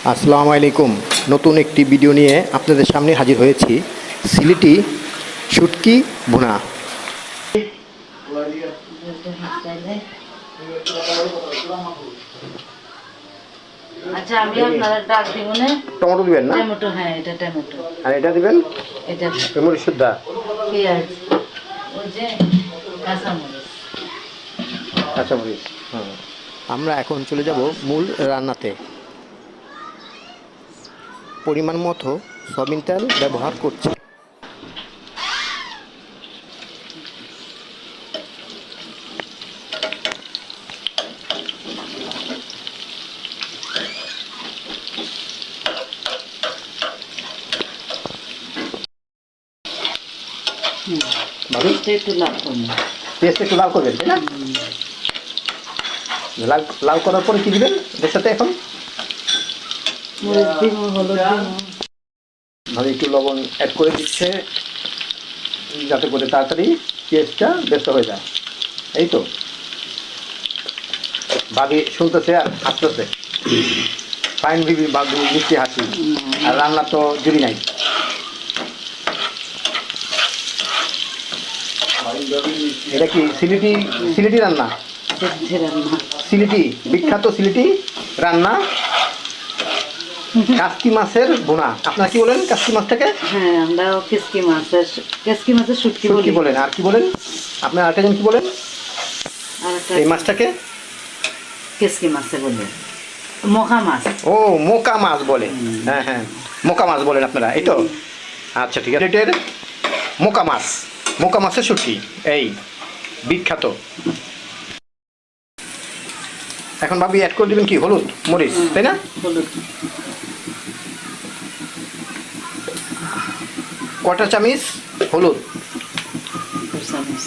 আসসালামু আলাইকুম। নতুন একটি ভিডিও নিয়ে আপনাদের সামনে হাজির হয়েছি। সিলেটি শুটকি ভুনা। আচ্ছা, আমি আপনারা ডাক দিব না। টমেটো দিবেন না? টমেটো, হ্যাঁ, এটা টমেটো। আর এটা দিবেন এটা মরিচ শুদ্ধা, পেঁয়াজ, ওই যে কাঁচামরিচ। কাঁচামরিচ। আমরা এখন চলে যাব মূল রান্নাতে। পরিমাণ মতো সয়াবিন তেল ব্যবহার করছি। একটু লাল করবো। পেঁয়াজটা একটু লাল করবেন, তাই না? লাল লাল করার পরে কি দিবেন এর সাথে? এখন মরিচ দিব, হলুদ দিব। ভাবে একটু লবণ অ্যাড করে দিচ্ছে যাতে করে তাড়াতাড়ি পেঁয়াজটা ব্যস্ত হয়ে যায়। এই তো বাবি শুনতেছে আর হাসতেছে। ফাইন বিবি বাবু মিষ্টি হাসি। আর রান্না তো জুড়ি নাই। এটা কি সিলেটি? সিলেটি রান্না, সবজি রান্না। সিলেটি বিখ্যাত সিলেটি রান্না কাসকি মাছের ভুনা। আপনারা কি বলেন কাসকি মাছটাকে? হ্যাঁ, আমরা কেসকি মাছের শুটকি শুটকি বলি। বলেন। আর কি বলেন আপনার? আরেকটা জন কি বলেন আর একটা এই মাছটাকে? কেসকি মাছে বলি, মোকা মাছ। ও, মোকা মাছ বলে। হ্যাঁ হ্যাঁ, মোকা মাছ বলেন আপনারা, এই তো। আচ্ছা ঠিক আছে। এটার মোকা মাছ, মোকা মাছের শুটকি এই বিখ্যাত। এখন ভাবি অ্যাড করে দেবেন কি হলুদ মরিচ, তাই না? হলুদ কটা চামচ হলুদ? 2 চামচ।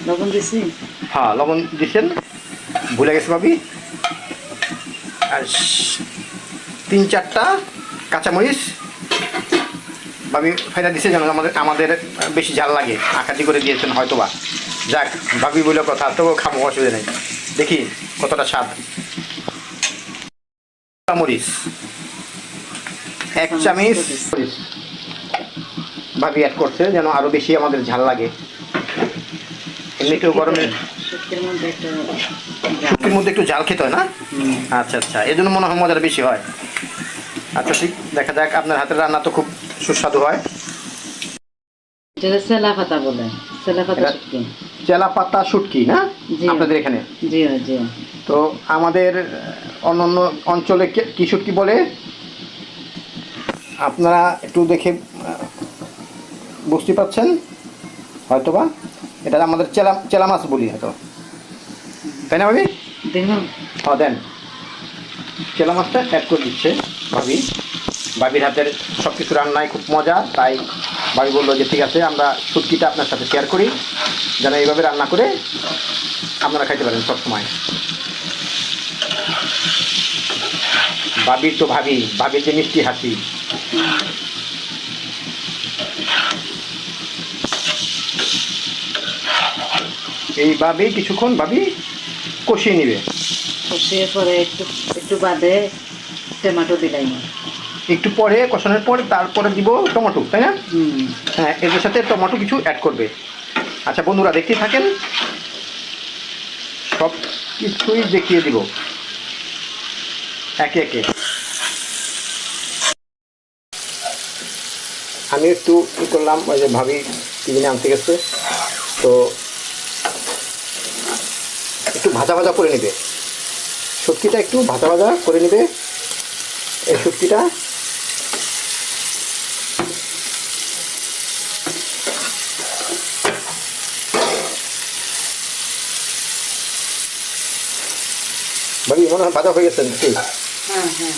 লবণ দিছি। হ্যাঁ, লবণ দিচ্ছেন, ভুলে গেছে ভাবি। আর 3-4টা কাঁচামরিচ ভাবি ফাইদা দিছে যেন আমাদের বেশি ঝাল লাগে, আকাতি করে দিয়েছেন হয়তো বা। যাক, ভাবি বলে কথা, তবু খাবো, অসুবিধা নেই। দেখি কতটা স্বাদ। মরিচ 1 চামচ মরিচ ভাবি অ্যাড করছে যেন আরো বেশি আমাদের ঝাল লাগে। এমনিতেও গরমে শুটকির মধ্যে একটু শুটকির মধ্যে একটু ঝাল খেতে হয় না? আচ্ছা আচ্ছা, এই জন্য মনে হয় মজাটা বেশি হয়। আচ্ছা ঠিক, দেখা যাক। আপনার হাতের রান্না তো খুব সুস্বাদু হয়। এটা সেলা পাতা বলে, সেলা পাতা এটা শুটকি। চেলা পাতা শুটকি না জি। আপনাদের এখানে? জি জি। তো আমাদের অন্যান্য অঞ্চলে কি শুটকি বলে আপনারা একটু দেখে বুঝতে পারছেন হয়তোবা। এটা আমাদের চেলা চেলা মাছ বলি হয়তো, তাই না ভাবি? দেখুন। হ্যাঁ দেন। চেলা মাছটা অ্যাড করে দিচ্ছে ভাবি। ভাবির হাতের সব কিছু রান্নায় খুব মজা, তাই ভাবি বললো যে ঠিক আছে, আমরা শুটকিটা আপনার সাথে শেয়ার করি, যেন এইভাবে রান্না করে আপনারা খাইতে পারেন সবসময়। ভাবির তো ভাবির যে মিষ্টি হাসি। এইভাবেই কিছুক্ষণ ভাবি কষিয়ে নিবে। কষিয়ে পরে একটু একটু বাদে টমেটো দিলাই না। একটু পরে কষানোর পর তারপরে দিব টমেটো, তাই না? হ্যাঁ, এদের সাথে টমেটো কিছু অ্যাড করবে। আচ্ছা বন্ধুরা, দেখতেই থাকেন, সব কিছুই দেখিয়ে দিব একে একে। আমি একটু কী করলাম, ওই যে ভাবি টিফিনে আনতে গেছে, তো একটু ভাজা ভাজা করে নেবে শুটকিটা, একটু ভাজা ভাজা করে নেবে এই শুটকিটা। ভাবি মনে হয় ভাজা হয়ে গেছে নাকি? হ্যাঁ হ্যাঁ।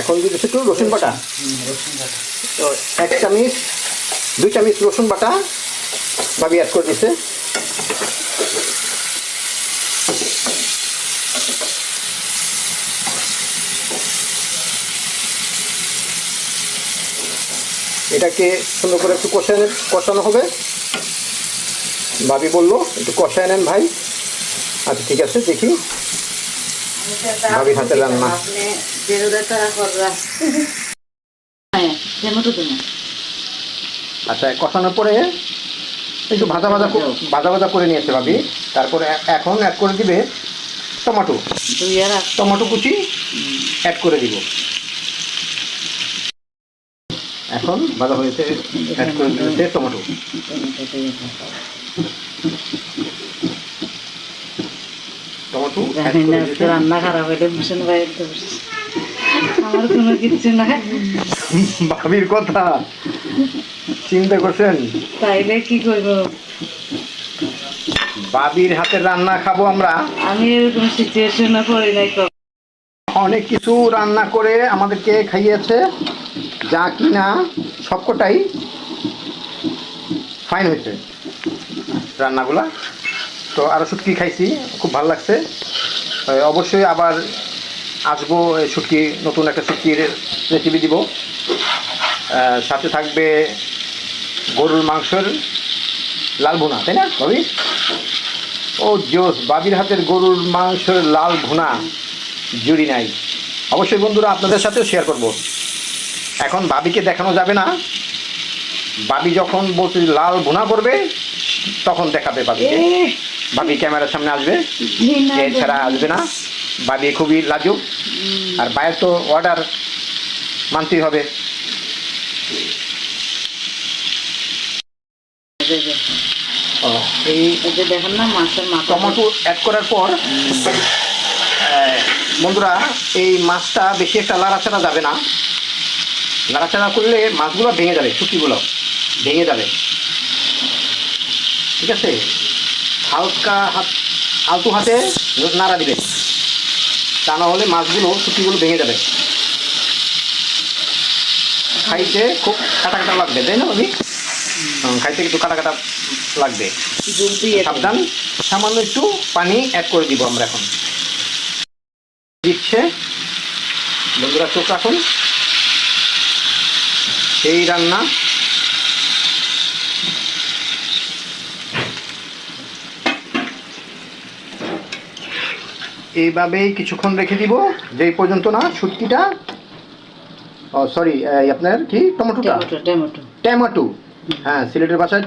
এখন যদি একটু রসুন বাটা, রসুন বাটা তো 1 চামচ 2 চামচ রসুন বাটা ভাবি অ্যাড করে দিচ্ছে। এটাকে সুন্দর করে একটু কষানো হবে। ভাবি বললো একটু কষায় নেন ভাই, আচ্ছা ঠিক আছে, দেখি ভাবির হাতের রান্না। আপনি বেরোলে তারা কররা হ্যাঁ টমেটো দেবো। আচ্ছা, কষানোর পরে একটু ভাজা ভাজা ভাজা ভাজা করে নিয়েছে ভাবি। তারপরে এখন অ্যাড করে দিবে টমেটো, দুই আর টমেটো কুচি অ্যাড করে দিব। এখন ভাজা হয়েছে, অ্যাড করে দিয়েছে টমেটো। টমেটো অ্যাড করে দিয়েছে। রান্না খারাপ হইলে ভূষণ বাইরে তো আমার কোনো কিচ্ছু না। ভাবির কথা চিন্তা করছেন? তাইলে কি করবো? ভাবির হাতের রান্না খাবো আমরা। আমি এরকম সিচুয়েশনে পড়ি নাই কখনো। অনেক কিছু রান্না করে আমাদেরকে খাইয়েছে, যা কিনা সবকটাই ফাইন হয়েছে রান্নাগুলা। তো আরও শুটকি খাইছি, খুব ভালো লাগছে। অবশ্যই আবার আসবো, শুটকি নতুন একটা শুটকির রেসিপি দিব। সাথে থাকবে গরুর মাংসের লাল ভুনা, তাই না ভাবি? ও জোস, বাবির হাতের গরুর মাংসের লাল ভুনা জুড়ি নাই। অবশ্যই বন্ধুরা আপনাদের সাথেও শেয়ার করব। এখন বাবিকে দেখানো যাবে না, বাবি যখন বলছে লাল ভুনা করবে তখন দেখাবে বাবিকে। বাবি ক্যামেরার সামনে আসবে, এছাড়া আসবে না। বাবি খুবই লাজুক, আর বাইরে তো অর্ডার মানতেই হবে। এই দেখেন না মাছের মাথা টমেটো অ্যাড করার পর বন্ধুরা এই মাছটা বেশি একটা লাড়াচাড়া যাবে না। নাড়াচাড়া করলে মাছগুলো ভেঙে যাবে, শুটকিগুলো ভেঙে যাবে। ঠিক আছে, হালকা আলতু হাতে নাড়া দিবে, তা না হলে মাছগুলো শুটকিগুলো ভেঙে যাবে। খাইতে খুব কাটা কাটা লাগবে, তাই না ভাবি? খাইতে একটু কাটা কাটা লাগবে, সাবধান। সামান্য একটু পানি অ্যাড করে দিব আমরা এখন। দিচ্ছে বন্ধুরা, চোখ রাখুন। সেই রান্না এইভাবেই কিছুক্ষণ রেখে দিব, যেই পর্যন্ত না শুটকিটা, সরি আপনার কি টমেটোটা, টমেটো, হ্যাঁ সিলেটের ভাষায়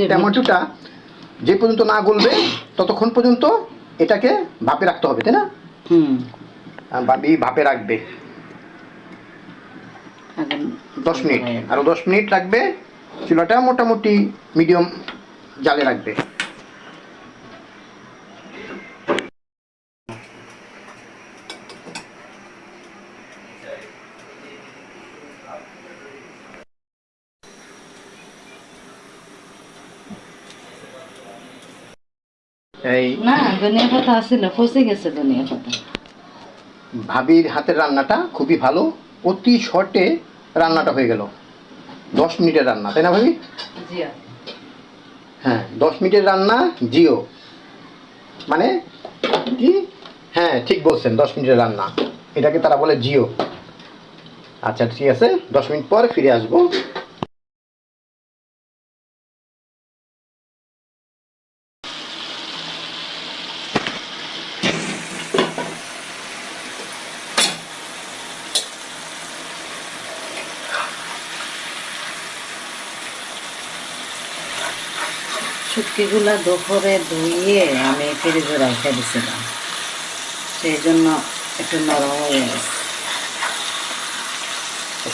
টমেটোটা যে পর্যন্ত না গলবে ততক্ষণ পর্যন্ত এটাকে ভাপে রাখতে হবে, তাই না? ভাবি ভাপে রাখবে 10 মিনিট, আরও 10 মিনিট লাগবে। চুলাটা মোটামুটি মিডিয়াম জালে রাখবে। এই না ধনিয়া পাতা আছিল, ফসে গেছে ধনিয়া পাতা। ভাবির হাতের রান্নাটা খুবই ভালো, অতি শর্টে রান্নাটা হয়ে গেল। 10 মিনিটের রান্না, তাই না ভাবি? হ্যাঁ 10 মিনিটের রান্না, জিও মানে কি? হ্যাঁ ঠিক বলছেন, 10 মিনিটের রান্না, এটাকে তারা বলে জিও। আচ্ছা ঠিক আছে, 10 মিনিট পর ফিরে আসবো। শুটকিগুলা দুপুরে ধুইয়ে আমি ফ্রিজে রাখা দিয়েছিলাম, সেই জন্য একটু নরম হয়ে গেছে।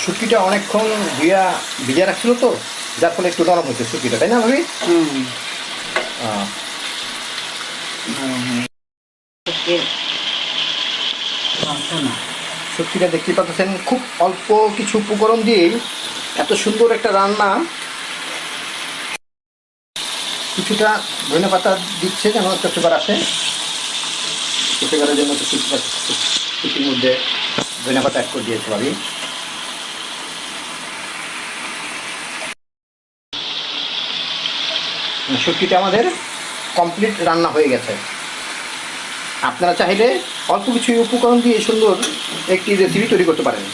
শুটকিটা অনেকক্ষণ ভিজা রাখছিল তো, যার ফলে একটু নরম হয়েছে শুটকিটা, তাই না ভাবি? শুটকিটা দেখতে পাচ্ছেন, খুব অল্প কিছু উপকরণ দিয়েই এত সুন্দর একটা রান্না। কিছুটা ধনে পাতা দিচ্ছে যেন একটা ফ্লেভার আসে, ফ্লেভারের জন্য শুটকির মধ্যে ধনে পাতা অ্যাড করে দিয়েছে ভাবি। শুটকিটা আমাদের কমপ্লিট রান্না হয়ে গেছে। আপনারা চাইলে অল্প কিছু উপকরণ দিয়ে সুন্দর একটি রেসিপি তৈরি করতে পারেন।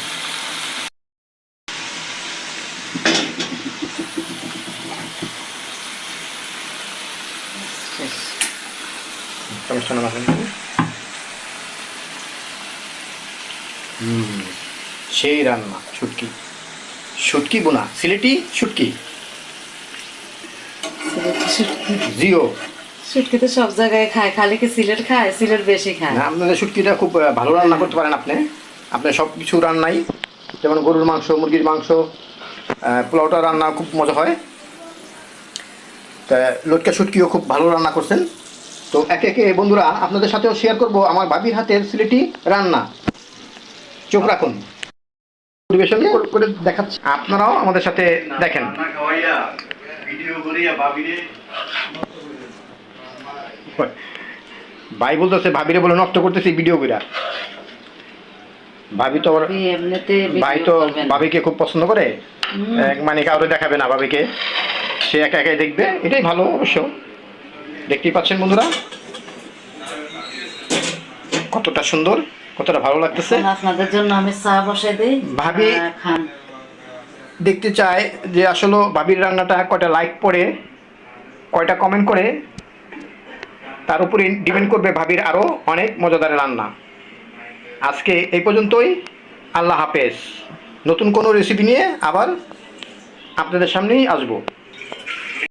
সমস্যা না। সেই রান্না শুটকি, শুটকি বোনা সিলেটি শুটকি জিও। শুটকি তো সব জায়গায় খায়, খালি কি সিলেট খায়? সিলেট বেশি খায়। না, আপনাদের শুটকিটা খুব ভালো রান্না করতে পারেন আপনি। আপনি সব কিছু রান্নাই, যেমন গরুর মাংস, মুরগির মাংস, পোলাওটা রান্না খুব মজা হয়। তা লটকা শুটকিও খুব ভালো রান্না করছেন। তো একে একে বন্ধুরা আপনাদের সাথেও শেয়ার করব আমার ভাবির হাতের সিলেটি রান্না। চোখ রাখুন, পরিবেশন করে দেখাচ্ছি, আপনারাও আমাদের সাথে দেখেন। ভাই বলতেছে ভাবিরে বলে নষ্ট করতেছি ভিডিও কইরা। ভাবি তো আবার, এমনিতে ভাই তো ভাবিকে খুব পছন্দ করে, মানে কাউরে দেখাবে না ভাবিকে, সে একা একাই দেখবে, এটাই ভালো অবশ্য। দেখতেই পাচ্ছেন বন্ধুরা কতটা সুন্দর, কতটা ভালো লাগতেছে। আপনাদের জন্য আমি চা বসে দিই, ভাবি খান। দেখতে চায় যে আসলে ভাবির রান্নাটা কয়টা লাইক পড়ে, কয়টা কমেন্ট করে, তার উপরে ডিপেন্ড করবে ভাবির আরও অনেক মজাদার রান্না। আজকে এই পর্যন্তই, আল্লাহ হাফেজ। নতুন কোনো রেসিপি নিয়ে আবার আপনাদের সামনেই আসবো।